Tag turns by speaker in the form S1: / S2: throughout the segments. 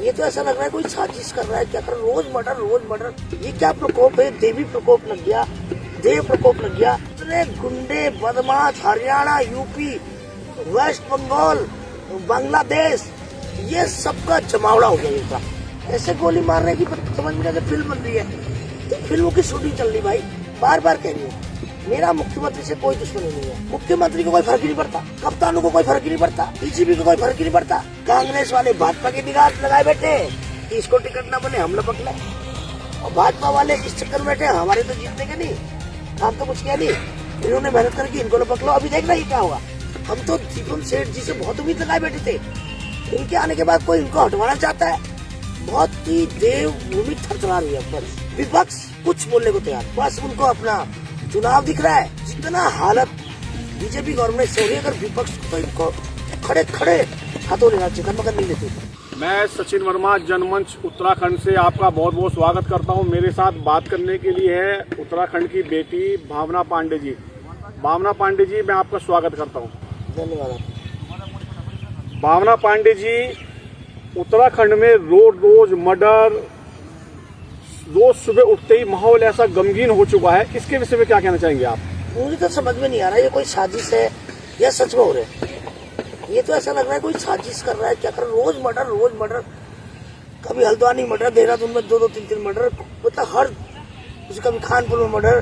S1: ये तो ऐसा लग रहा है कोई साजिश कर रहा है, क्या कर रोज मर्डर। ये क्या प्रकोप है? देवी प्रकोप लग गया, देव प्रकोप लग गया। इतने गुंडे बदमाश हरियाणा, यूपी, वेस्ट बंगाल, बांग्लादेश, ये सबका जमावड़ा हो गया इनका। ऐसे गोली मारने की समझ में फिल्म बन रही है, तो फिल्मों की शूटिंग चल रही भाई। बार बार कह रही है मेरा मुख्यमंत्री से कोई दुश्मनी नहीं है, मुख्यमंत्री को कोई फर्क ही नहीं पड़ता, कप्तानों को कोई फर्क ही नहीं पड़ता, डीजीपी को कोई फर्क ही नहीं पड़ता। कांग्रेस वाले भाजपा की निगाह लगाए बैठे कि इसको टिकट ना बने हम लपक ले, और भाजपा वाले इस चक्कर में बैठे हमारे तो जीतने के नहीं, काम तो कुछ किया नहीं, इन्होंने मेहनत करके इनको लपक लो। अभी देखना ये क्या होगा। हम तो दीपक सेठ जी से बहुत उम्मीद लगाए बैठे थे, इनके आने के बाद कोई इनको हटवाना चाहता है। बहुत ही देवभूमि थरथरा रही है, पर विपक्ष कुछ बोलने को तैयार, बस उनको अपना चुनाव दिख रहा है। जितना हालत बीजेपी गवर्नमेंट से हो रही है, अगर विपक्ष तो इनको खड़े खड़े हाथों लेना चाहिए, मगर नहीं लेते।
S2: मैं सचिन वर्मा जनमंच उत्तराखंड से आपका बहुत बहुत स्वागत करता हूं। मेरे साथ बात करने के लिए है उत्तराखंड की बेटी भावना पांडे जी। भावना पांडे जी, मैं आपका स्वागत करता हूं।
S1: धन्यवाद।
S2: भावना पांडे जी, उत्तराखंड में रोज मर्डर, रोज सुबह उठते ही माहौल ऐसा गमगीन हो चुका है, इसके विषय में क्या कहना चाहेंगे आप?
S1: मुझे तो समझ में नहीं आ रहा है ये कोई साजिश है या सच में हो रहा है। ये तो ऐसा लग रहा है कोई साजिश कर रहा है, क्या कर रोज मर्डर। कभी हल्द्वानी मर्डर, देहरादून में 2-2, 3-3 मर्डर, मतलब हर कभी खानपुर में मर्डर,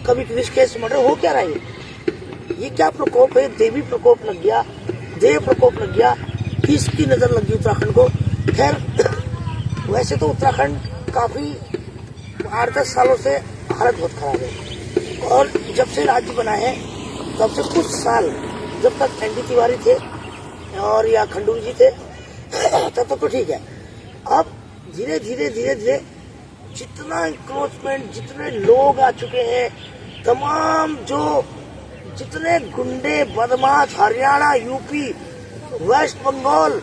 S1: कभी ऋषिकेश मर्डर। हो क्या रहा है ये क्या प्रकोप है? देवी प्रकोप लग गया, देव प्रकोप लग गया, किसकी नजर लग गई उत्तराखंड को। खैर वैसे तो उत्तराखंड काफी 8-10 सालों से हालत बहुत खराब है, और जब से राज्य बना है तब से कुछ साल, जब तक एनडी तिवारी थे और या खंडूरी जी थे तब तक तो ठीक है। अब धीरे धीरे जितना इंक्रोचमेंट, जितने लोग आ चुके हैं, तमाम जो जितने गुंडे बदमाश हरियाणा, यूपी, वेस्ट बंगाल,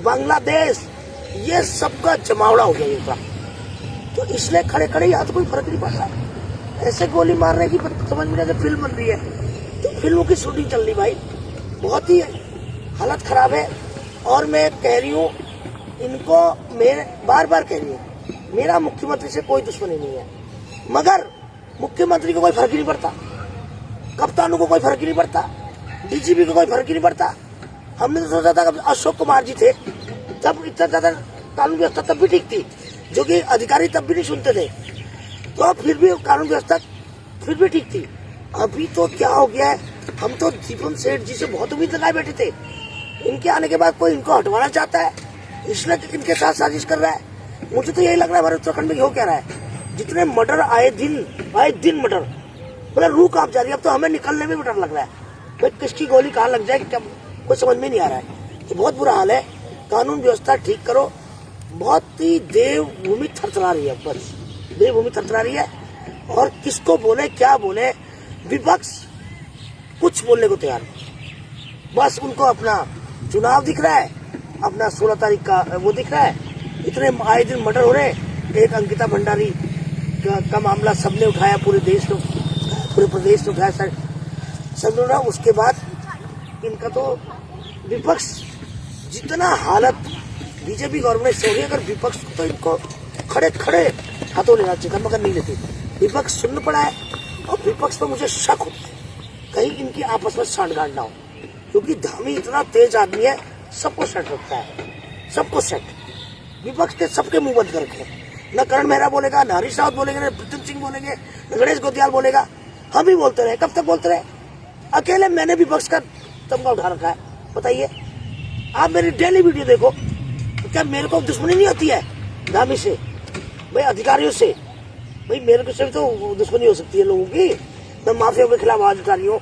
S1: बांग्लादेश, ये सबका जमावड़ा हो गया इनका। तो इसलिए खड़े खड़े यहाँ तो कोई फर्क नहीं पड़ रहा। ऐसे गोली मारने की समझ में फिल्म बन रही है, तो फिल्मों की शूटिंग चल रही भाई। बहुत ही हालत खराब है, और मैं कह रही हूँ इनको, मैं बार बार कह रही हूँ मेरा मुख्यमंत्री से कोई दुश्मनी नहीं है, मगर मुख्यमंत्री को कोई फर्क ही नहीं पड़ता, कप्तानों को कोई फर्क ही नहीं पड़ता, डीजीपी को कोई फर्क ही नहीं पड़ता। हमने तो सोचा था अशोक कुमार जी थे तब इतना ज्यादा कानून व्यवस्था तब भी ठीक थी, जो कि अधिकारी तब भी नहीं सुनते थे, तो फिर भी कानून व्यवस्था फिर भी ठीक थी। अभी तो क्या हो गया है, हम तो दीपक सेठ जी से बहुत उम्मीद लगाए बैठे थे, इनके आने के बाद कोई इनको हटवाना चाहता है, इसलिए इनके साथ साजिश कर रहा है। मुझे तो यही लग रहा है हमारे उत्तराखंड में हो क्या रहा है, जितने मर्डर आए दिन मर्डर, मतलब रूह कांप जा रही है। अब तो हमें निकलने में भी डर लग रहा है, भाई किसकी गोली कहाँ लग जाए क्या कुछ समझ में नहीं आ रहा है। तो बहुत बुरा हाल है, कानून व्यवस्था ठीक करो। बहुत ही देवभूमि थरथरा रही है, बस देवभूमि थरथरा रही है, और किसको बोले क्या बोले, विपक्ष कुछ बोलने को तैयार है। बस उनको अपना चुनाव दिख रहा है, अपना 16 तारीख का वो दिख रहा है। इतने आए दिन मर्डर हो रहे, एक अंकिता भंडारी का मामला सबने उठाया, पूरे प्रदेश ने उठाया सब लोग। उसके बाद इनका तो विपक्ष जितना हालत बीजेपी गवर्नमेंट से हो रही है, अगर विपक्ष तो इनको खड़े खड़े हाथों लेना चाहिए, मगर नहीं लेते। विपक्ष सुन पड़ा है, और विपक्ष पर मुझे शक होता है कहीं इनकी आपस में सांठगांठ ना हो, क्योंकि धामी इतना तेज आदमी है, सबको सेट रखता है, सबको सेट। विपक्ष के सबके मुंह बंद कर रखे, न करण मेहरा बोलेगा, न हरीश रावत बोलेंगे, न प्रीतम सिंह बोलेंगे, न गणेश गोतियाल बोलेगा। हम ही बोलते रहे, कब तक बोलते रहे? अकेले मैंने विपक्ष का तमगा उठा रखा है। बताइए, आप मेरी डेली वीडियो देखो, क्या मेरे को दुश्मनी नहीं होती है धामी से, भाई अधिकारियों से? भाई मेरे को से तो दुश्मनी हो सकती है लोगों की। मैं माफिया के खिलाफ आवाज उठा रही हूँ,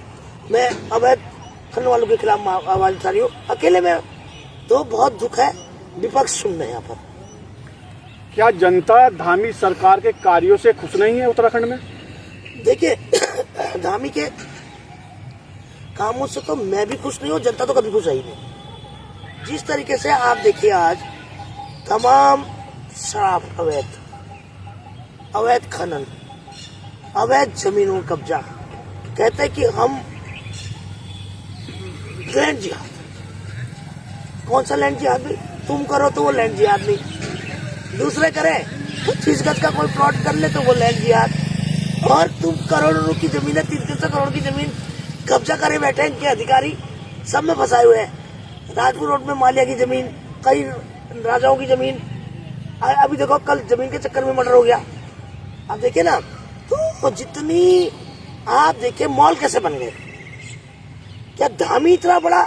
S1: मैं अवैध खनन वालों के खिलाफ आवाज उठा रही हूँ, अकेले में। तो बहुत दुख है, विपक्ष सुन रहे हैं यहाँ पर।
S2: क्या जनता धामी सरकार के कार्यों से खुश नहीं है उत्तराखंड में?
S1: देखिए धामी के कामों से तो मैं भी खुश नहीं हूँ, जनता तो कभी खुश है ही नहीं। जिस तरीके से आप देखिए आज तमाम शराब, अवैध खनन, अवैध जमीनों कब्जा, कहते हैं कि हम लैंड जिहाद। कौन सा लैंड जिहाद भाई? तुम करो तो वो लैंड जिहाद नहीं, दूसरे करें 25 गज का कोई प्लॉट कर ले तो वो लैंड जिहाद। और तुम करोड़ों की जमीन है, 300 करोड़ की जमीन कब्जा करे बैठे हैं इनके अधिकारी, सब में फंसाए हुए हैं। राजपुर रोड में मालिया की जमीन, कई राजाओं की जमीन, अभी देखो कल जमीन के चक्कर में मर्डर हो गया। अब देखिए ना, तो जितनी आप देखिए मॉल कैसे बन गए, क्या धामी इतना बड़ा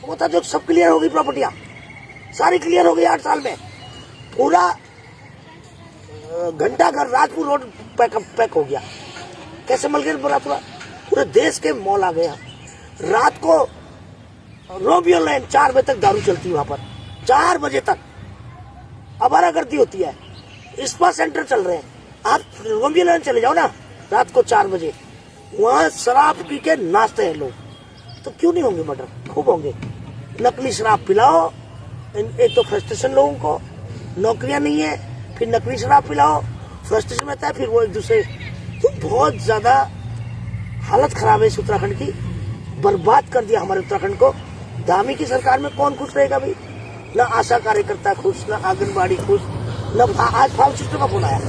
S1: वो था जो सब क्लियर हो गई, प्रॉपर्टियां सारी क्लियर हो गई 8 साल में। पूरा घंटा घर राजपुर रोड पैक हो गया। कैसे मल गए पूरे देश के मॉल आ गए। रात को रोमियो लैंड 4 बजे तक दारू चलती है वहां पर, 4 बजे तक आवारागर्दी होती है। स्पा सेंटर चल रहे हैं, आप रोमियो लैंड चले जाओ ना रात को 4 बजे, वहां शराब पी के नाचते हैं लोग। तो क्यों नहीं होंगे मर्डर? खूब होंगे। नकली शराब पिलाओ, एक तो फ्रस्ट्रेशन लोगों को, नौकरियां नहीं है, फिर नकली शराब पिलाओ, फ्रस्ट्रेशन रहता है, फिर वो एक दूसरे। तो बहुत ज्यादा हालत खराब है इस उत्तराखंड की, बर्बाद कर दिया हमारे उत्तराखंड को। धामी की सरकार में कौन खुश रहेगा भाई? न आशा कार्यकर्ता खुश, न आंगनबाड़ी खुश, न आज फार्मासिस्टों का फोन आया,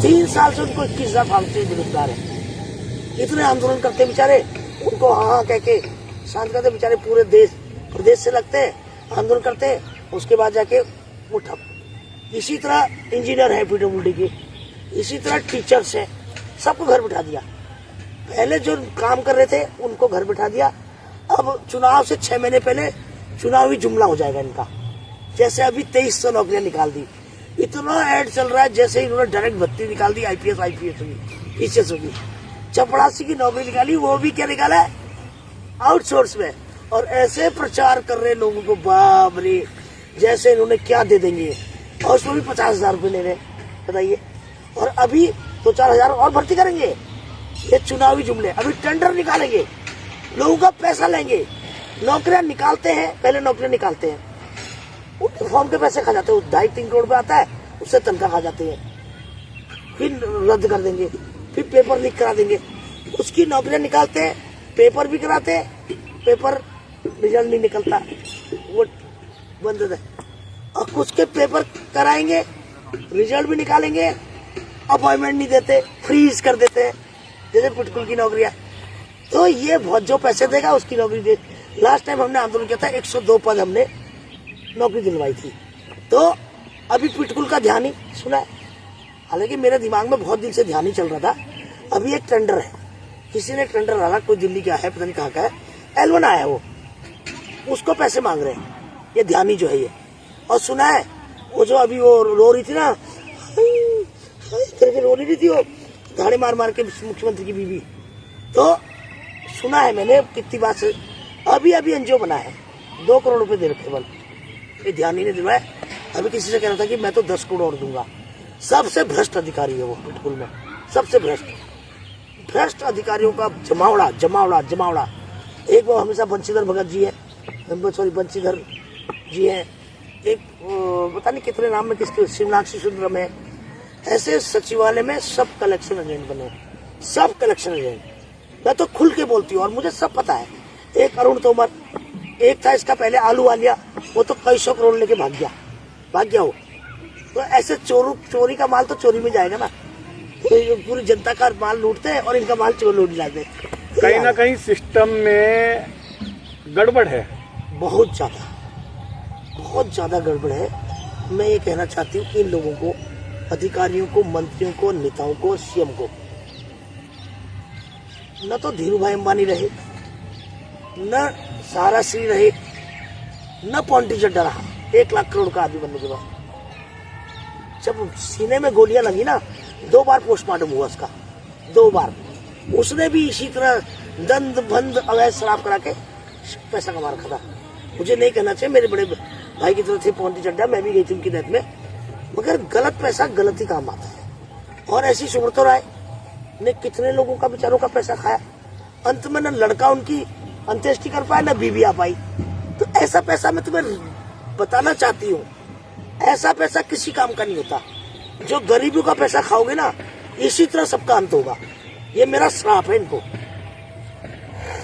S1: 3 साल से उनको 21,000 फार्मासिस्ट बेरोजगार है। इतने आंदोलन करते बेचारे, उनको हाँ कह के शांत करते बेचारे, पूरे देश प्रदेश से लगते हैं, आंदोलन करते हैं, उसके बाद जाके वो ठप। इसी तरह इंजीनियर है PWD के, इसी तरह टीचर्स है, सबको घर बिठा दिया। पहले जो काम कर रहे थे उनको घर बिठा दिया, अब चुनाव से 6 महीने पहले चुनावी जुमला हो जाएगा इनका। जैसे अभी 2300 नौकरियां निकाल दी, इतना ऐड चल रहा है जैसे इन्होंने डायरेक्ट भर्ती निकाल दी, IPS होगी, PCS होगी। चपड़ासी की नौकरी निकाली, वो भी क्या निकाला है? आउटसोर्स में। और ऐसे प्रचार कर रहे लोगों को, बाप रे, जैसे इन्होंने क्या दे देंगे, और उसमें भी 50,000 रुपये ले रहे, बताइए। और अभी 2-4 और भर्ती करेंगे, ये चुनावी जुमले। अभी टेंडर निकालेंगे, लोगों का पैसा लेंगे, नौकरियां निकालते हैं, पहले नौकरियां निकालते हैं, उनके फॉर्म के पैसे खा जाते हैं, 2.5-3 करोड़ पे आता है, उससे तनख्वाह खा जाते हैं, फिर रद्द कर देंगे, फिर पेपर लीक करा देंगे, उसकी नौकरियां निकालते हैं, पेपर भी कराते हैं, पेपर रिजल्ट नहीं निकलता, वो बंद है। और कुछ के पेपर कराएंगे, रिजल्ट भी निकालेंगे, अपॉइंटमेंट नहीं देते, फ्रीज कर देते हैं, जैसे पिटकुल की नौकरियां। तो ये बहुत जो पैसे देगा उसकी नौकरी दे। लास्ट टाइम हमने आंदोलन किया था, 102 पद हमने नौकरी दिलवाई थी। तो अभी पिटकुल का ध्यान ही सुना है, हालांकि मेरे दिमाग में बहुत दिन से ध्यान ही चल रहा था। अभी एक टेंडर है, किसी ने टेंडर डाला, कोई दिल्ली का है, पता नहीं कहाँ का है, L1 आया है, वो उसको पैसे मांग रहे हैं, ये ध्यानी जो है ये। और सुना है वो जो अभी वो रो रही थी ना, करके रो रही थी वो, गाड़ी मार मार के मुख्यमंत्री की बीवी, तो सुना है मैंने कितनी बात से। अभी एनजीओ बना है, 2 करोड़ रुपए दे रखे बल, ये ध्यान ही नहीं दिलवाया। अभी किसी से कह रहा था कि मैं तो 10 करोड़ और दूंगा। सबसे भ्रष्ट अधिकारी है वो पिटकुल में, सबसे भ्रष्ट अधिकारियों का जमावड़ा। एक वो हमेशा बंशीधर भगत जी है, बंशीधर जी है, एक पता नहीं कितने नाम में किसके, शिवनाक्षी सुंदरम है। ऐसे सचिवालय में सब कलेक्शन एजेंट बने, सब कलेक्शन एजेंट। मैं तो खुल के बोलती हूँ और मुझे सब पता है। एक अरुण तोमर, एक था इसका पहले आलू वालिया, वो तो कई 100 करोड़ लेके भाग गया वो। तो ऐसे चोरी का माल तो चोरी में जाएगा ना, तो पूरी जनता का माल लूटते हैं और इनका माल चोर लूट जाते हैं।
S2: कहीं ना कहीं सिस्टम में गड़बड़ है,
S1: बहुत ज्यादा गड़बड़ है। मैं ये कहना चाहती हूँ कि इन लोगों को, अधिकारियों को, मंत्रियों को, नेताओं को, CM को, न तो धीरू भाई अंबानी रहे, न सारा श्री रहे, न पॉन्टी चड्डा रहा 1 लाख करोड़ का आदमी बनने के बाद। जब सीने में गोलियां लगी ना, 2 बार पोस्टमार्टम हुआ उसका, 2 बार। उसने भी इसी तरह दंड बंद अवैध शराब करा के पैसा कमा रखा था। मुझे नहीं कहना चाहिए, मेरे बड़े भाई की तरह थे पॉन्टी चड्डा, मैं भी गई थी उनकी डेथ में, मगर गलत पैसा गलत ही काम आता है। और ऐसी सुब्रतो राय ने कितने लोगों का, बेचारों का पैसा खाया। अंत में न लड़का उनकी अंत्येष्टि कर पाया, न बीवी आ पाई। तो ऐसा पैसा मैं तुम्हें बताना चाहती हूँ, ऐसा पैसा किसी काम का नहीं होता। जो गरीबों का पैसा खाओगे ना, इसी तरह सबका अंत होगा। ये मेरा श्राप है इनको।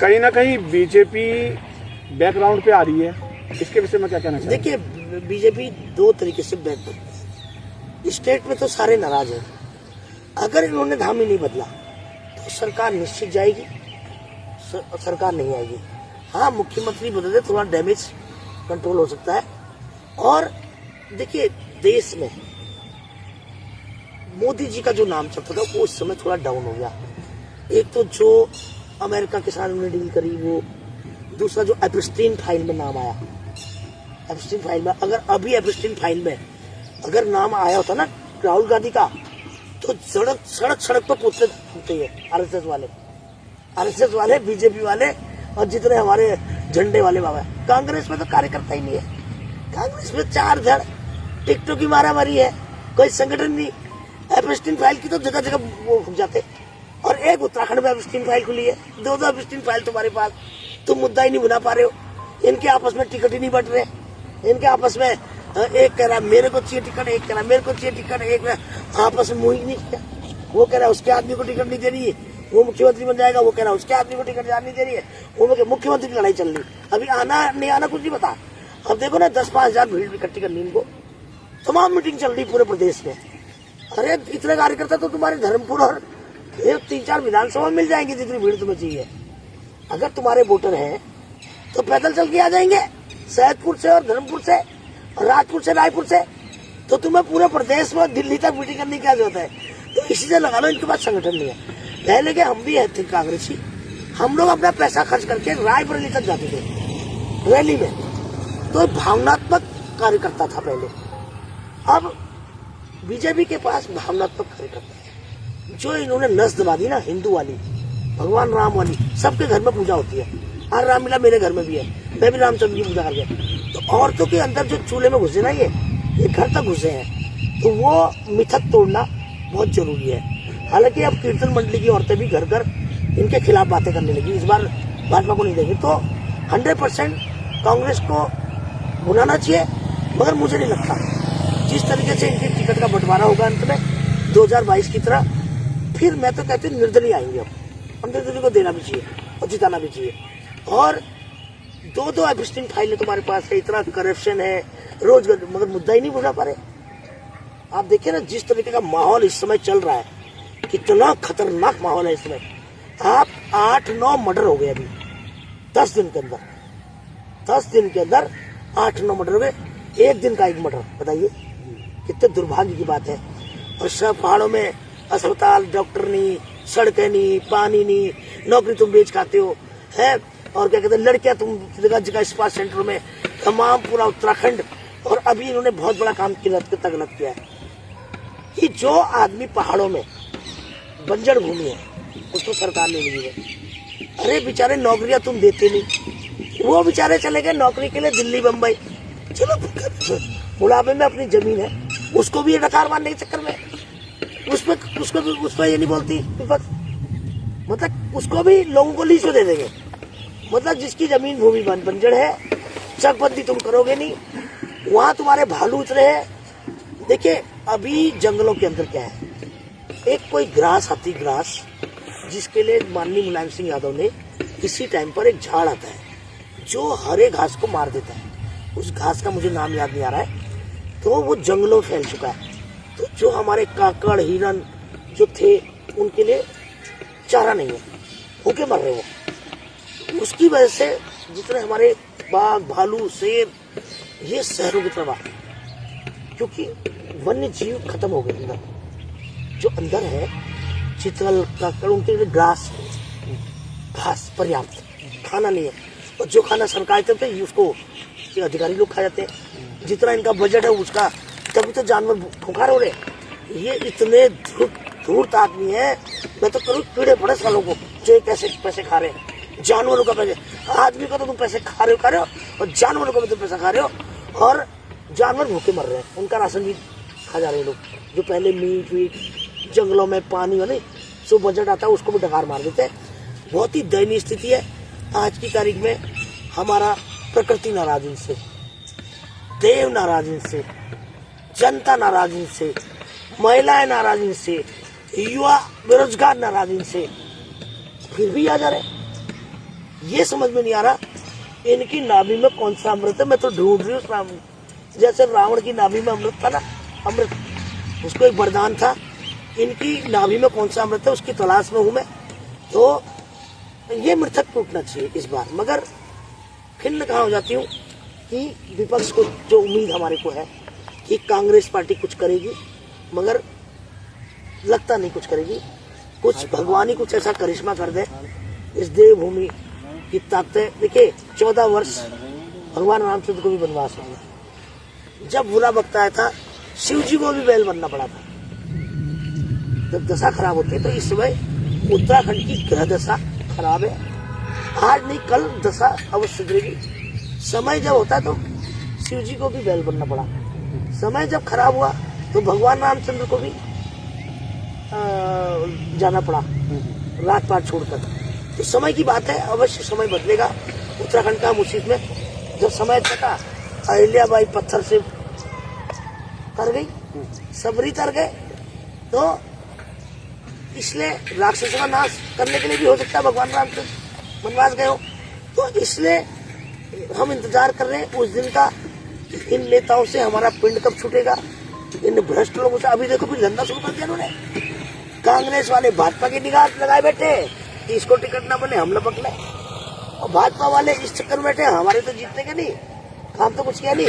S2: कहीं ना कहीं बीजेपी बैकग्राउंड पे आ रही है, इसके विषय में क्या कहना चाहिए?
S1: देखिए, बीजेपी दो तरीके से बैठ सकती है। स्टेट में तो सारे नाराज हैं, अगर इन्होंने धाम ही नहीं बदला तो सरकार निश्चित जाएगी, सरकार नहीं आएगी। हाँ, मुख्यमंत्री बदले थोड़ा डैमेज कंट्रोल हो सकता है। और देखिए, देश में मोदी जी का जो नाम चलता था वो इस समय थोड़ा डाउन हो गया। एक तो जो अमेरिका के साथ उन्होंने डील करी वो, दूसरा जो एप्स्टीन फाइल में नाम आया, एप्स्टीन फाइल में अगर अभी एप्स्टीन फाइल में अगर नाम आया होता ना राहुल गांधी का, तो सड़क पर पूछते हैं आरएसएस वाले, बीजेपी वाले और जितने हमारे झंडे वाले बाबा। कांग्रेस में तो कार्यकर्ता ही नहीं है, कांग्रेस में चार धड़ टिकटों की मारामारी है, कोई संगठन नहीं। एप्स्टीन फाइल की तो जगह जगह वो फूक जाते, और एक उत्तराखंड में एप्स्टीन फाइल खुली है, दो एप्स्टीन फाइल तुम्हारे पास, तुम मुद्दा ही नहीं बना पा रहे हो। इनके आपस में टिकट ही नहीं बट रहे, इनके आपस में एक कह रहा मेरे को चाहिए टिकट, एक कह रहा मेरे को चाहिए टिकट, एक आपस में मुंह ही नहीं किया। वो कह रहा है उसके आदमी को टिकट नहीं दे रही है, वो मुख्यमंत्री बन जाएगा, वो कह रहा है उसके आदमी को टिकट नहीं दे रही है, वो मुख्यमंत्री की लड़ाई चल रही। अभी आना नहीं आना कुछ नहीं पता। अब देखो ना 10-5 हजार भीड़ इकट्ठी करनी इनको, तमाम मीटिंग चल रही पूरे प्रदेश में। अरे इतने कार्यकर्ता तो तुम्हारे धर्मपुर और 3-4 विधानसभा मिल जाएंगे जितनी भीड़ तुम्हें चाहिए। अगर तुम्हारे वोटर हैं तो पैदल चल के आ जाएंगे, सैदपुर से और धर्मपुर से और राजपुर से, रायपुर से। तो तुम्हें पूरे प्रदेश में दिल्ली तक मीटिंग करने की क्या जरूरत है? तो इसी से लगा लो, इनके पास संगठन नहीं है। पहले के हम भी थे कांग्रेसी, हम लोग अपना पैसा खर्च करके रायबरेली तक जाते थे रैली में, तो भावनात्मक कार्यकर्ता था पहले। अब बीजेपी के पास भावनात्मक कार्यकर्ता है, जो इन्होंने नस दबा दी ना हिंदू वाली, भगवान राम वाली। सबके घर में पूजा होती है, आज राम मिला मेरे घर में भी है, मैं भी रामचंद्र की पूजा करके। तो औरतों के अंदर जो चूल्हे में घुसे ना, ये घर तक घुसे हैं, तो वो मिथक तोड़ना बहुत जरूरी है। हालांकि अब कीर्तन मंडली की औरतें भी घर घर इनके खिलाफ बातें करने लगी, इस बार भाजपा को नहीं देंगे। तो 100% कांग्रेस को बुलाना चाहिए, मगर मुझे नहीं लगता जिस तरीके से इनकी टिकट का बंटवारा होगा अंत में 2022 की तरह, फिर मैं तो कहती हूँ निर्दलीय आएंगे। अब निर्दलीय को देना भी चाहिए और जिताना भी चाहिए। और दो एप्स्टीन फाइलें तुम्हारे पास है, इतना करप्शन है रोज, मगर मुद्दा ही नहीं बुझा पा रहे। आप देखिए ना जिस तरीके का माहौल इस समय चल रहा है, कितना खतरनाक माहौल है इस समय। आप 8-9 मर्डर हो गए अभी 10 दिन के अंदर, 10 दिन के अंदर 8-9 मर्डर हो गए, एक दिन का एक मर्डर। बताइए कितने दुर्भाग्य की बात है। और सब पहाड़ों में अस्पताल, डॉक्टर नहीं, सड़कें नहीं, पानी नहीं, नौकरी तुम बेच खाते हो है, और क्या कहते हैं लड़कियां तुम जगह जगह स्पा सेंटर में, तमाम पूरा उत्तराखंड। और अभी इन्होंने बहुत बड़ा काम गलत किया है कि जो आदमी पहाड़ों में बंजर भूमि है उसको सरकार ने ली है। अरे बेचारे नौकरियां तुम देते नहीं, वो बेचारे चले गए नौकरी के लिए दिल्ली बम्बई। चलो बुढ़ापे में अपनी जमीन है, उसको भी ये डकार मारने के चक्कर में उसको ये नहीं बोलती विपक्ष, मतलब उसको भी लोगों को लीज पे दे देंगे। मतलब जिसकी जमीन भूमि बंजर है, चकबंदी तुम करोगे नहीं, वहां तुम्हारे भालू उतरे हैं। देखिए अभी जंगलों के अंदर क्या है, एक कोई ग्रास आती, ग्रास जिसके लिए माननीय मुलायम सिंह यादव ने किसी टाइम पर एक झाड़ आता है जो हरे घास को मार देता है, उस घास का मुझे नाम याद नहीं आ रहा है, तो वो जंगलों फैल चुका है। तो जो हमारे काकड़ हिरन जो थे उनके लिए चारा नहीं है, भूखे मर रहे वो। उसकी वजह से जितने हमारे बाघ, भालू, शेर ये शहरों की तरफ आ गए, क्योंकि वन्य जीव खत्म हो गए। अंदर जो अंदर है चितल, काकड़, उनके लिए घास पर्याप्त, खाना नहीं है। और जो खाना सरकार देते हैं उसको अधिकारी लोग खा जाते हैं। जितना इनका बजट है उसका, तभी तो जानवर भूखा हो रहे। ये इतने धूर्त आदमी है, मैं तो करूँ कीड़े पड़े सालों को जो कैसे पैसे खा रहे हैं, जानवरों का पैसे। आदमी का तो तुम पैसे खा रहे हो और जानवरों का भी तुम पैसा खा रहे हो, और जानवर भूखे मर रहे हैं। उनका राशन भी खा जा रहे हैं लोग, जो पहले मीट वीट जंगलों में पानी वाले जो बजट आता है उसको भी डकार मार देते हैं। बहुत ही दयनीय स्थिति है आज की तारीख में। हमारा प्रकृति नाराज इनसे, देव नाराज इनसे, जनता नाराज इनसे, महिलाएं नाराज इनसे, युवा बेरोजगार नाराज इनसे, फिर भी आ जा रहे। ये समझ में नहीं आ रहा इनकी नाभि में कौन सा अमृत है। मैं तो ढूंढ रही हूँ जैसे रावण की नाभि में अमृत था ना, अमृत उसको एक वरदान था, इनकी नाभि में कौन सा अमृत है उसकी तलाश में हूं मैं। तो ये मृतक टूटना चाहिए इस बार। मगर खिन्न कहाँ हो जाती हूँ कि विपक्ष को जो उम्मीद हमारे को है कि कांग्रेस पार्टी कुछ करेगी, मगर लगता नहीं कुछ करेगी। कुछ भगवान ही कुछ ऐसा करिश्मा कर दे इस देवभूमि की ताकतें। देखिए 14 वर्ष भगवान रामचंद्र को भी वनवास हो गया। जब बुरा वक्त आया था शिव जी को भी बैल बनना पड़ा था। जब दशा खराब होती है तो इस समय उत्तराखंड की ग्रह दशा खराब है। आज नहीं कल दशा अवश्य सुधरेगी। समय जब होता है तो शिव जी को भी बैल बनना पड़ा। समय जब खराब हुआ तो भगवान रामचंद्र को भी जाना पड़ा राजपाट छोड़कर। तो समय की बात है, अवश्य समय बदलेगा। उत्तराखंड का मुसीबत में जब समय चका, अहिल्याबाई पत्थर से तर गई, सबरी तर गए। तो इसलिए राक्षसों का नाश करने के लिए भी हो सकता है भगवान रामचंद्र वनवास गए हो। तो इसलिए हम इंतजार कर रहे हैं उस दिन का, इन नेताओं से हमारा पिंड कब छूटेगा, इन भ्रष्ट लोगों से। अभी देखो फिर धंधा शुरू कर दिया उन्होंने। कांग्रेस वाले भाजपा की निगाह लगाए बैठे कि इसको टिकट ना बने हम लपक ले, और भाजपा वाले इस चक्कर में बैठे हमारे तो जीतने के नहीं, काम तो कुछ किया नहीं,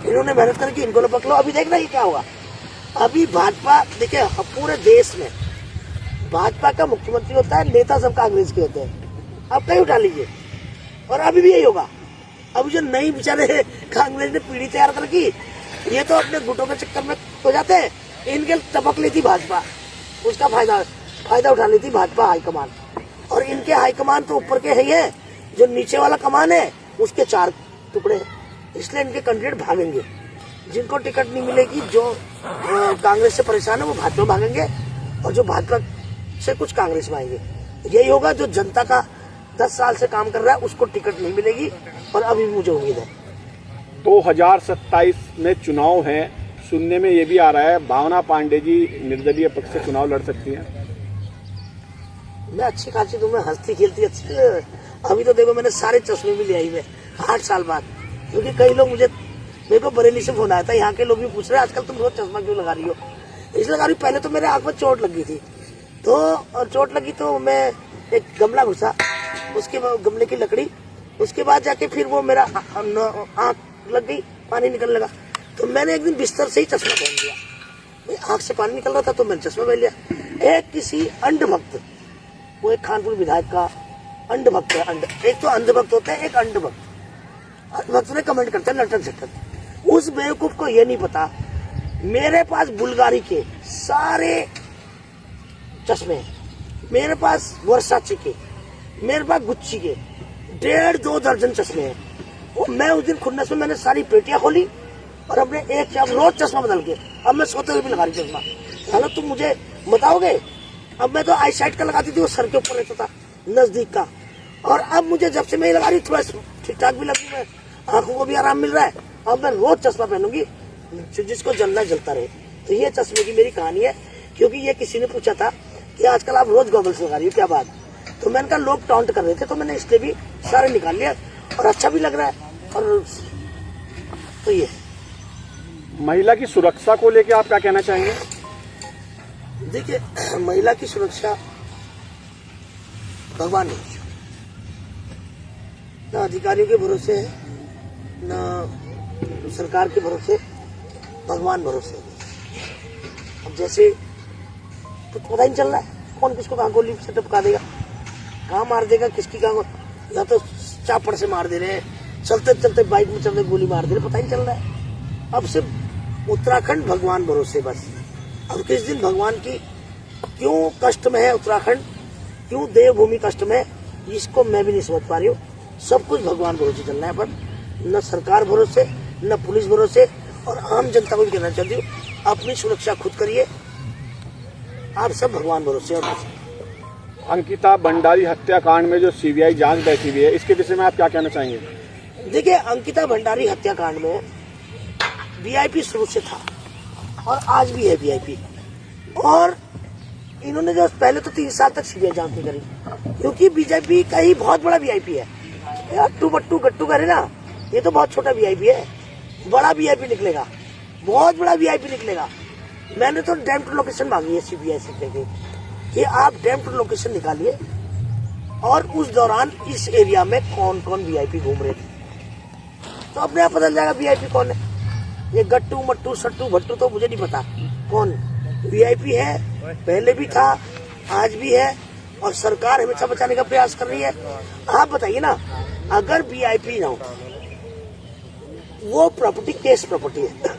S1: इन्होंने मेहनत करके इनको लपक लो। अभी देखना ये क्या होगा। अभी भाजपा देखिए पूरे देश में भाजपा का मुख्यमंत्री होता है, नेता सब कांग्रेस के होते हैं। अब कहीं उठा लीजिए, और अभी भी यही होगा। अभी जो नई बेचारे कांग्रेस ने पीढ़ी तैयार कर की, ये तो अपने गुटों के चक्कर में हो जाते हैं। इनके टपक लेती भाजपा, उसका फायदा उठा लेती भाजपा हाईकमान। और इनके हाईकमान तो ऊपर के है, जो नीचे वाला कमान है उसके 4 टुकड़े हैं। इसलिए इनके कैंडिडेट भागेंगे। जिनको टिकट नहीं मिलेगी, जो कांग्रेस से परेशान है वो भाजपा भागेंगे, और जो भाजपा से कुछ कांग्रेस में आएंगे। यही होगा। जो जनता का 10 साल से काम कर रहा है उसको टिकट नहीं मिलेगी, और अभी मुझे उम्मीद है
S2: 2027 में चुनाव है। सुनने में ये भी आ रहा है भावना पांडे जी निर्दलीय पक्ष से चुनाव लड़ सकती हैं।
S1: मैं अच्छी खासी तुम्हें हंसती खेलती अच्छी। अभी तो देखो मैंने सारे चश्मे भी ले आई मैं 8 साल बाद, क्योंकि कई लोग मेरे को बरेली से फोन आया था, यहाँ के लोग भी पूछ रहे हैं आजकल तुम रोज चश्मा क्यों लगा रही हो। इसलिए लगा रही। पहले तो मेरे आंख में चोट लगी थी, तो चोट लगी तो मैं एक गमला घुसा, उसके गमले की लकड़ी, उसके बाद जाके फिर वो मेरा आंख लग गई, पानी निकलने लगा। तो मैंने एक दिन बिस्तर से ही चश्मा पहन लिया। आंख से पानी निकल रहा था तो मैंने चश्मा पहन लिया। एक किसी अंधभक्त, वो एक खानपुर विधायक का अंधभक्त है। एक तो अंधभक्त होता है, एक अंधभक्त। अंधभक्त ने कमेंट करते हैं लटक झटक। उस बेवकूफ को ये नहीं पता मेरे पास बुल्गारी के सारे चश्मे, मेरे पास वर्साचे के, मेरे पास गुच्ची के 1.5-2 दर्जन चश्मे हैं। वो मैं उस दिन खुन्नस में मैंने सारी पेटियां खोली और अपने एक रोज चश्मा बदल के, अब मैं सोते हुए भी लगा रही चश्मा। हालांकि तुम मुझे बताओगे, अब मैं तो आई साइड का लगाती थी, वो सर के ऊपर रहता था नजदीक का, और अब मुझे जब से मैं लगा रही थोड़ा ठीक ठाक भी लगी, मैं आंखों को भी आराम मिल रहा है। अब मैं रोज चश्मा पहनूंगी, जिसको जलना जलता रहे। तो ये चश्मे की मेरी कहानी है। क्योंकि ये किसी ने पूछा था कि आजकल आप रोज गॉगल्स लगा रही हो, क्या बात। तो मैंने कहा लोग टॉन्ट कर रहे थे, तो मैंने इसलिए भी सारे निकाल लिया, और अच्छा भी लग रहा है। और तो ये
S2: महिला की सुरक्षा को लेकर आप क्या कहना चाहेंगे?
S1: देखिए, महिला की सुरक्षा भगवान नहीं, ना अधिकारियों के भरोसे है, ना सरकार के भरोसे, भगवान भरोसे। अब जैसे तो पता ही नहीं चल रहा है कौन किसको कहाँ गोली से टपका देगा, कहाँ मार देगा, किसकी कहाँ, या तो चापड़ से मार दे रहे हैं, चलते चलते बाइक में चलते गोली मार दे रहे, पता ही नहीं चल रहा है। अब सिर्फ उत्तराखंड भगवान भरोसे बस। अब किस दिन भगवान की क्यों कष्ट में है उत्तराखंड, क्यों देवभूमि कष्ट में है, इसको मैं भी नहीं समझ पा रही हूँ। सब कुछ भगवान भरोसे चलना है, पर न सरकार भरोसे, न पुलिस भरोसे। और आम जनता को भी कहना चाहती हूँ, अपनी सुरक्षा खुद करिए, आप सब भगवान भरोसे। और
S2: अंकिता भंडारी हत्याकांड में जो सीबीआई जांच बैठी हुई है, इसके विषय में आप क्या कहना चाहेंगे?
S1: देखिए, अंकिता भंडारी हत्याकांड में वीआईपी शुरू से था और आज भी है वीआईपी। और इन्होंने जो पहले तो 3 साल तक सीबीआई जांच नहीं करी, क्योंकि बीजेपी का ही बहुत बड़ा वीआईपी है। अट्टू बट्टू गट्टू करे ना, ये तो बहुत छोटा वीआईपी है। बड़ा वीआईपी निकलेगा, बहुत बड़ा वीआईपी निकलेगा। मैंने तो डैम्ड लोकेशन मांगी है सीबीआई से कि आप डैम्ड लोकेशन निकालिए और उस दौरान इस एरिया में कौन कौन वीआईपी घूम रहे थे, तो अपने आप पता चल जाएगा वीआईपी कौन है। ये गट्टू मट्टू सट्टू भट्टू तो मुझे नहीं पता कौन वीआईपी है, पहले भी था, आज भी है, और सरकार हमेशा बचाने का प्रयास कर रही है। आप बताइए ना, अगर वीआईपी ना हो, वो प्रॉपर्टी केस प्रॉपर्टी है,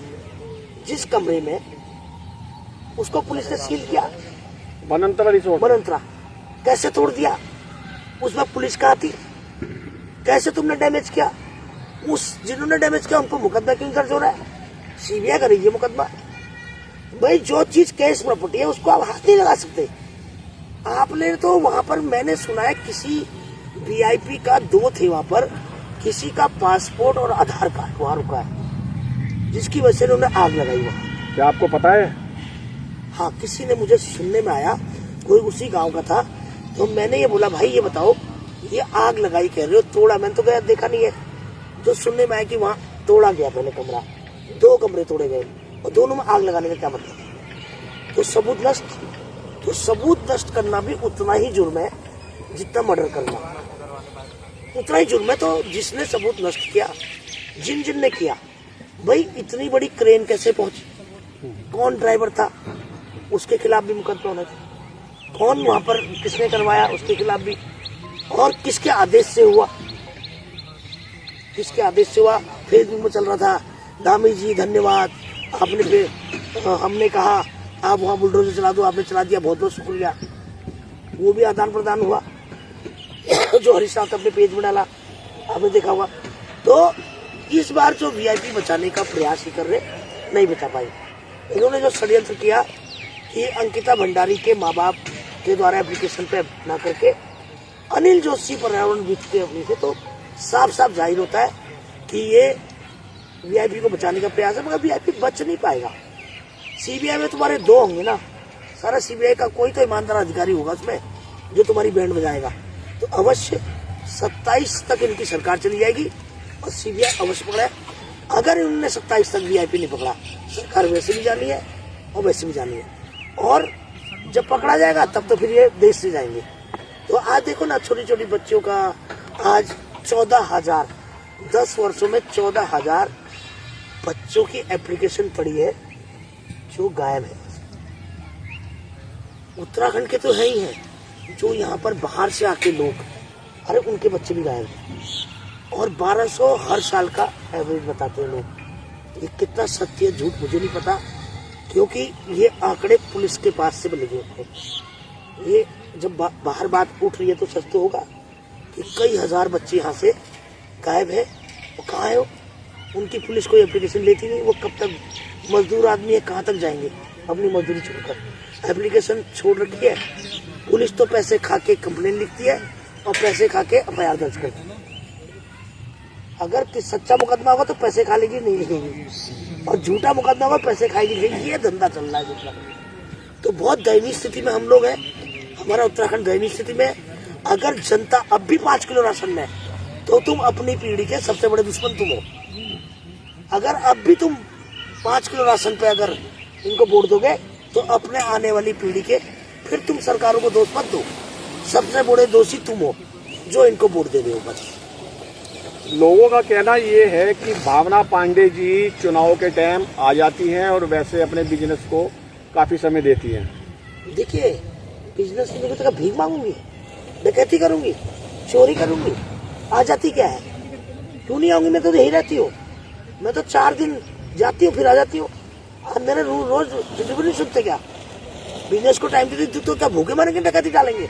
S1: जिस कमरे में उसको पुलिस ने सील किया, बनंतरा कैसे तोड़ दिया, उसमें पुलिस कहाँ थी, कैसे तुमने डैमेज किया, उस जिन्होंने डैमेज किया उनको मुकदमा क्यों दर्ज हो रहा है, सीबीआई करेगी मुकदमा। भाई जो चीज केस प्रॉपर्टी है उसको आप हाथ नहीं लगा सकते। आपने तो वहां पर मैंने सुना है किसी वीआईपी का 2 थे वहां पर, किसी का पासपोर्ट और आधार कार्ड वहां रुका है, जिसकी वजह से उन्होंने आग लगाई वहां।
S2: क्या आपको पता है?
S1: हाँ, किसी ने मुझे सुनने में आया, कोई उसी गांव का था, तो मैंने ये बोला भाई ये बताओ, ये आग लगाई कह रहे हो, तोड़ा, मैंने तो गया देखा नहीं है, तो सुनने में आया कि वहां तोड़ा गया पहले कमरा, 2 कमरे तोड़े गए और दोनों में आग लगाने का क्या मतलब। तो सबूत नष्ट करना भी उतना ही जुर्म है जितना मर्डर करना, उतना ही जुर्म है। तो जिसने सबूत नष्ट किया, जिन ने किया, भाई इतनी बड़ी क्रेन कैसे पहुंची, कौन ड्राइवर था, उसके खिलाफ भी मुकदमा होना चाहिए, कौन वहां पर किसने करवाया उसके खिलाफ भी, और किसके आदेश से हुआ, फेसबुक में चल रहा था, दामी जी धन्यवाद, हमने कहा आप वहाँ बुलडोजर चला दो, आपने चला दिया, बहुत बहुत शुक्रिया, वो भी आदान प्रदान हुआ जो हरीश रावत अपने पेज में डाला, आपने देखा हुआ। तो इस बार जो वीआईपी बचाने का प्रयास ही कर रहे, नहीं बचा पाए। इन्होंने जो षड्यंत्र किया कि अंकिता भंडारी के माँ बाप के द्वारा एप्लीकेशन पे ना करके अनिल जोशी पर्यावरणविद के अपने से, तो साफ साफ जाहिर होता है कि ये वीआईपी को बचाने का प्रयास है, मगर वीआईपी बच नहीं पाएगा। सीबीआई में तुम्हारे 2 होंगे ना, सारा सीबीआई का कोई तो ईमानदार अधिकारी होगा उसमें जो तुम्हारी बैंड बजाएगा। तो अवश्य 27 तक इनकी सरकार चली जाएगी और सीबीआई अवश्य पकड़ा है। अगर इन्होंने 27 तक वीआईपी नहीं पकड़ा, सरकार वैसे भी जानी है और वैसे भी जानी है, और जब पकड़ा जाएगा तब तो फिर ये देश से जाएंगे। तो आज देखो ना, छोटी छोटी बच्चियों का आज 14,000, 10 वर्षों में 14,000 बच्चों की एप्लीकेशन पड़ी है जो गायब है। उत्तराखंड के तो है ही हैं, जो यहाँ पर बाहर से आके लोग, अरे उनके बच्चे भी गायब हैं, और 1200 हर साल का एवरेज बताते हैं लोग। ये कितना सत्य है झूठ मुझे नहीं पता, क्योंकि ये आंकड़े पुलिस के पास से मिले हैं। ये जब बाहर बात उठ रही है तो सच तो होगा कि कई हजार बच्चे यहाँ से गायब है। वो कहाँ है? उनकी पुलिस कोई एप्लीकेशन लेती नहीं। वो कब तक, मजदूर आदमी है, कहाँ तक जाएंगे अपनी मजदूरी छोड़कर। एप्लीकेशन छोड़ रखी है, पुलिस तो पैसे खा के कंप्लेन लिखती है और पैसे खा के एफआईआर दर्ज करती है। अगर सच्चा मुकदमा होगा तो पैसे खा लेगी, नहीं लिखेगी, और झूठा मुकदमा होगा पैसे खाएगी, लिखेगी। ये धंधा चल रहा है उत्तराखंड। तो बहुत दयनीय स्थिति में हम लोग हैं, हमारा उत्तराखंड दयनीय स्थिति में। अगर जनता अब भी 5 किलो राशन में, तो तुम अपनी पीढ़ी के सबसे बड़े दुश्मन तुम हो। अगर अब भी तुम 5 किलो राशन पे अगर इनको वोट दोगे, तो अपने आने वाली पीढ़ी के फिर तुम सरकारों को दोष मत दो। सबसे बड़े दोषी तुम हो जो इनको वोट दे रहे हो। बस
S2: लोगों का कहना ये है कि भावना पांडे जी चुनाव के टाइम आ जाती हैं और वैसे अपने बिजनेस को काफी समय देती हैं।
S1: देखिए, बिजनेस में तो भीख मांगूंगी, डकैती करूंगी, चोरी करूंगी, आ जाती क्या है? क्यों नहीं आऊंगी? मैं तो यही रहती हूँ। मैं तो 4 दिन जाती हूँ फिर आ जाती हूँ। अब मेरे रोज डिलीवरी नहीं सुनते क्या? बिजनेस को टाइम देती तो क्या भूखे मारेंगे, डकैती डालेंगे,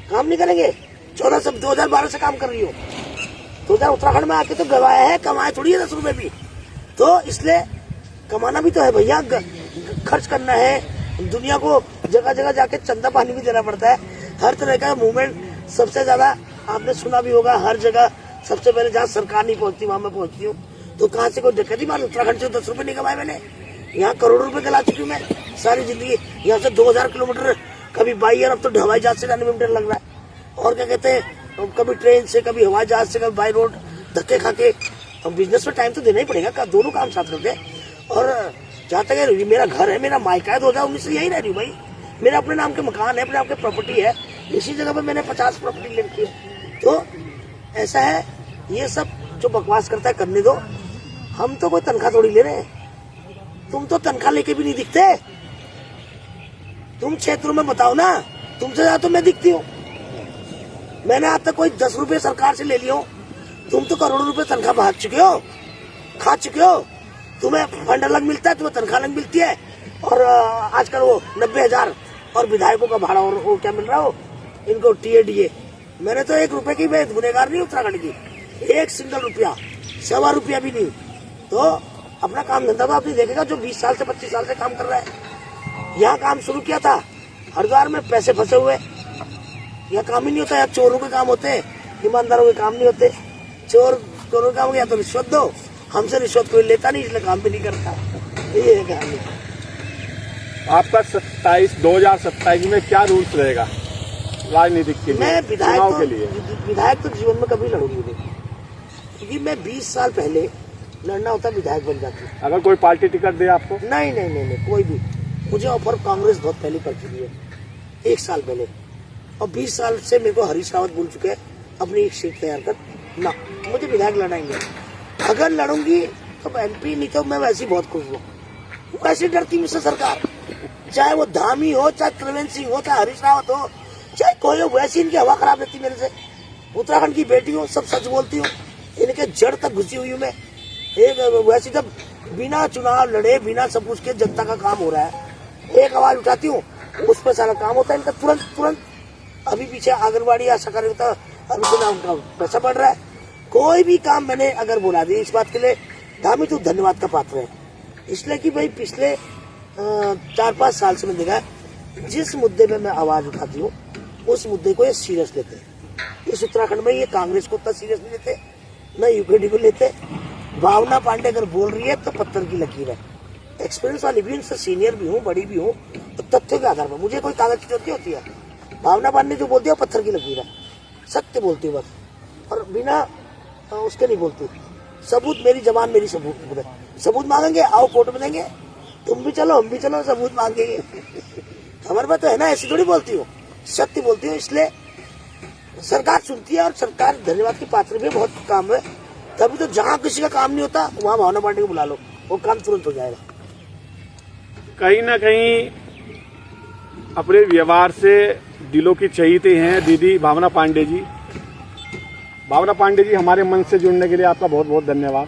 S1: काम नहीं करेंगे? 2012 से काम कर रही हो, 2000 उत्तराखंड में आके तो गवाया है, कमाए थोड़ी है 10 रुपए भी। तो इसलिए कमाना भी तो है भैया, खर्च करना है। दुनिया को जगह जगह जाके चंदा पानी भी देना पड़ता है। हर तरह का मूवमेंट सबसे ज्यादा आपने सुना भी होगा, हर जगह सबसे पहले जहाँ सरकार नहीं पहुंचती वहां मैं पहुंचती हूँ। तो कहाँ से कोई डकैती मार? उत्तराखंड से 10 रुपए नहीं कमाए मैंने, यहाँ करोड़ों रुपए कमा चुकी हूँ मैं सारी जिंदगी। यहाँ से 2000 किलोमीटर कभी बाई एयर, अब तो हवाई जहाज से जाने में डर लग रहा है। और क्या कहते हैं, कभी ट्रेन से, कभी हवाई जहाज से, कभी बाई रोड धक्के खा के अब बिजनेस में टाइम तो देना ही पड़ेगा, दोनों काम साथ करते हैं। और जहाँ तक है मेरा घर है, मेरा मायका है, 2019 से यही रह रही हूँ भाई। मेरा अपने नाम के मकान है, अपने नाम के प्रॉपर्टी है, इसी जगह पे मैंने 50 प्रॉपर्टी ले रखी है। तो ऐसा है, ये सब जो बकवास करता है करने दो। हम तो कोई तनख्वाह थोड़ी ले रहे हैं, तुम तो तनख्वाह लेके भी नहीं दिखते। तुम क्षेत्रों में बताओ ना, तुमसे ज्यादा तो मैं दिखती हूँ। मैंने आज तक कोई 10 रुपए सरकार से ले लिया हो, तुम तो करोड़ों रुपए तनख्वाह भाग चुके हो, खा चुके हो। तुम्हें फंड अलग मिलता है, तुम्हें तनख्वाह अलग मिलती है, और आजकल वो 90,000 और विधायकों का भाड़ा और वो क्या मिल रहा हो इनको, टीए। मैंने तो 1 रुपए की, मैं गुनेगार नहीं उत्तराखंड की, 1 सिंगल रुपया, 1.25 रुपया भी नहीं। तो अपना काम धंधा तो आपने देखेगा, जो 20 साल से 25 साल से काम कर रहा है। यहाँ काम शुरू किया था हरिद्वार में, पैसे फंसे हुए, यहाँ काम ही नहीं होता। यहाँ चोरों के काम होते हैं, ईमानदारों के काम नहीं होते। चोरों का काम या तो रिश्वत दो, हमसे रिश्वत कोई लेता नहीं, इसलिए काम भी नहीं करता। ये है कहानी।
S2: आपका 2027 में क्या रूल्स रहेगा राजनीतिक के लिए?
S1: मैं
S2: विधायक
S1: तो जीवन में कभी लड़ूंगी नहीं, क्योंकि मैं 20 साल पहले लड़ना होता विधायक बन जाती।
S2: अगर कोई पार्टी टिकट दे आपको?
S1: नहीं, कोई भी। मुझे ऑफर कांग्रेस बहुत पहले कर चुकी है, 1 साल पहले, और 20 साल से मेरे को हरीश रावत बोल चुके हैं अपनी एक सीट तैयार कर ना, मुझे विधायक लड़ाएंगे। अगर लड़ूंगी तो MP, नहीं तो मैं वैसे ही बहुत खुश हूँ। वैसे डरती मुझसे सरकार, चाहे वो धामी हो, चाहे त्रिवेंद्र सिंह हो, चाहे हरीश रावत हो, चाहे कोई हो, वैसी इनकी हवा खराब रहती मेरे से। उत्तराखंड की बेटी हूँ, सब सच बोलती हूँ, इनके जड़ तक घुसी हुई हूँ मैं। वैसे जब बिना चुनाव लड़े, बिना सब कुछ के जनता का काम हो रहा है, एक आवाज उठाती हूँ, उस पर सारा काम होता है इनका तुरंत। अभी पीछे आंगनबाड़ी आशा कार्यकर्ता अभी तो पैसा बढ़ रहा है। कोई भी काम मैंने अगर बोला दिया, इस बात के लिए धामी तू धन्यवाद का पात्र है, इसलिए कि भाई पिछले 4-5 साल से मैंने देखा जिस मुद्दे में मैं आवाज उठाती हूँ, उस मुद्दे को ये सीरियस लेते हैं। इस उत्तराखंड में ये कांग्रेस को उतना सीरियस नहीं लेते, न यूकेडी को लेते। भावना पांडे अगर बोल रही है तो पत्थर की लकीर है, एक्सपीरियंस वाली भी, उनसे सीनियर भी हूँ, बड़ी भी हूँ, तो तथ्यों के आधार पर मुझे कोई कागज की जरूरत होती है। भावना पांडे जो बोलती है वो पत्थर की लकीर है, सत्य बोलती है बस, और बिना उसके नहीं बोलती। सबूत, मेरी जबान मेरी सबूत। सबूत मांगेंगे, आओ कोर्ट में देंगे, तुम भी चलो हम भी चलो, सबूत मांगेंगे। हमारे पास तो है ना, ऐसी थोड़ी बोलती हूँ, सत्य बोलती हूँ, इसलिए सरकार सुनती है। और सरकार धन्यवाद की पात्र भी, बहुत काम है। तभी तो जहाँ किसी का काम नहीं होता वहाँ भावना पांडे को बुला लो, वो काम तुरंत हो जाएगा।
S2: कहीं ना कहीं अपने व्यवहार से दिलों की चहीते हैं दीदी भावना पांडे जी। भावना पांडे जी, हमारे मन से जुड़ने के लिए आपका बहुत बहुत धन्यवाद।